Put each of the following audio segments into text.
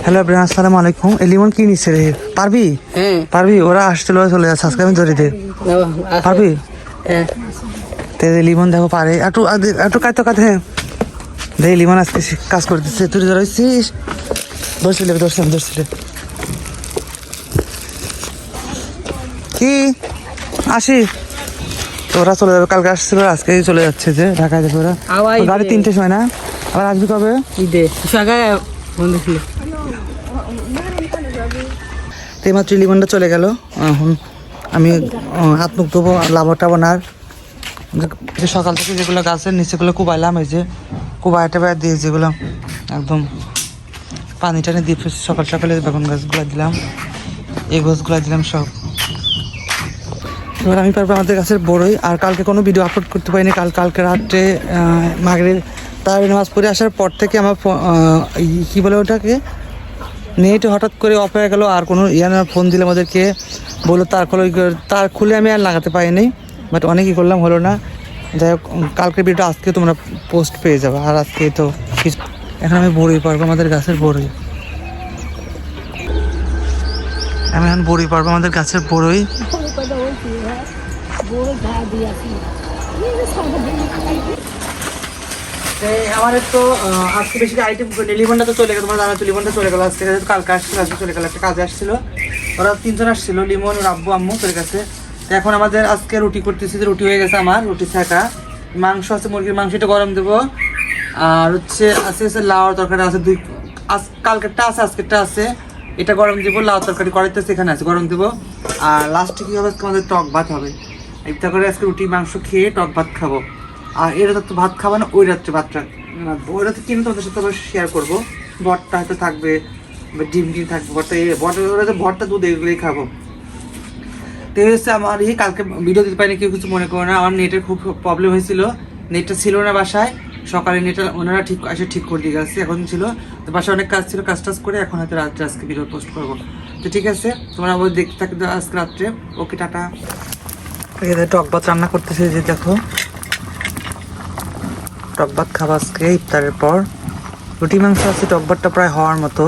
Hello everyone, আসসালামু আলাইকুম। লিমন কি নিচ্ছে রে? পারবি? পারবি? ওরা আসছিল, চলে যাচ্ছে। আজকে আমি ধরে দে। পারবি? তে লিমন দেখো পারে। একটু একটু কাটতে কাটতে দে। লিমন আজকে কাজ করতেছে। তুই ধরেছিস? ধরছিলে কি আসি? ওরা চলে যাবে, কালকে আসছিল, আজকে চলে যাচ্ছে যে ঢাকায় যাবে ওরা। গাড়ি 3টের সময় না? আবার আসবি কবে? এইমাত্র লিমনটা চলে গেল। এখন আমি হাত মুখ ধোবো, লাবটা বোনার যে সকাল থেকে যেগুলো গাছের নিচেগুলো কুবাইলাম, এই যে কুবাই টাবাই দিয়ে যেগুলো একদম পানি টানি দিয়ে সকাল সকালে বেগুন গাছগুলো দিলাম, এই গাছগুলো দিলাম সব। এবার আমি পারবো আমাদের গাছের বড়ই। আর কালকে কোনো ভিডিও আপলোড করতে পারিনি। কালকে রাত্রে মাগরিব তারাবি নামাজ পড়ে আসার পর থেকে আমার কী বলে ওটাকে, নেট হঠাৎ করে অফ হয়ে গেল। আর কোনো ফোন দিলে আমাদেরকে বললো তার খুলে আমি আর লাগাতে পারিনি। বাট অনেকই করলাম, হলো না। যাই হোক, কালকের ভিডিওটা আজকে তোমরা পোস্ট পেয়ে যাবে। আর আজকে তো কিছু এখন আমি বড়ই পারবো আমাদের গাছের বড়ই। আমি এখন বড়ই পারবো আমাদের গাছের বড়ই। আমাদের তো আজকে বেশি আইটেম লিমনটা তো চলে গেল, তোমার জানা তো লিমনটা চলে গেল আজকে। কালকে আসছিল, আজকে চলে গেল, একটা কাজে আসছিল। ওরা 3জন আসছিল, লিমন, আব্বু, আম্মু চলে গেছে। তো এখন আমাদের আজকে রুটি করতেছি। রুটি হয়ে গেছে আমার, রুটি ছাকা। মাংস আছে, মুরগির মাংস, এটা গরম দেবো। আর আছে লাউর তরকারি আছে, কালকেরটা আছে, আজকেরটা আছে। এটা গরম দেবো। লাউ তরকারি করাইতে এখানে আছে, গরম দেবো। আর লাস্টে কি হবে, আমাদের টক ভাত হবে। একটা করে আজকে রুটি মাংস খেয়ে টক ভাত খাবো। আর এর রাতে তো ভাত খাবো না, ওই রাত্রে ভাতটা রাখবো। ওই রাতে কিনে তোমাদের সাথে শেয়ার করবো। ভর্তা হয়তো থাকবে, ডিম থাকবে, ভর্তা দুধ এগুলোই খাবো। তো হচ্ছে আমার কালকে ভিডিও দিতে পারিনি, কেউ কিছু মনে করো না। আমার নেটের খুব প্রবলেম হয়েছিল, নেটটা ছিল না বাসায়। সকালে নেটটা ওনারা ঠিক করে দিয়ে গেছে, এখন ছিল তো বাসায় অনেক কাজ ছিল, কাজ টাজ করে এখন হয়তো রাত্রে আজকে ভিডিও পোস্ট করবো। তো ঠিক আছে, তোমরা আবার দেখতে থাকবে আজকে রাত্রে। ওকে, টাটা। টক ভাত রান্না করতেছে, যে দেখো টক ভাত খাবো আজকে ইফতারের পর। রুটি মাংস আছে, টক ভাতটা প্রায় হওয়ার মতো,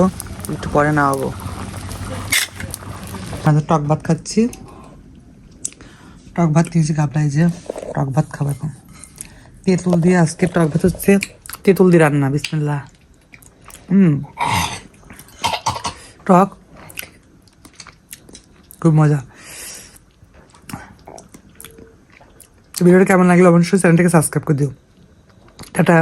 একটু পরে না হবো। টক ভাত খাচ্ছি, টক ভাত নিয়েছি গাবলায়, যে টক ভাত খাবো এখন তেঁতুল দিয়ে। আজকে টক ভাত হচ্ছে তেঁতুল দিয়ে রান্না। বিসমিল্লাহ। টক খুব মজা। ভিডিওটা কেমন লাগলো অবশ্যই চ্যানেলটাকে সাবস্ক্রাইব করে দিও। টাটা।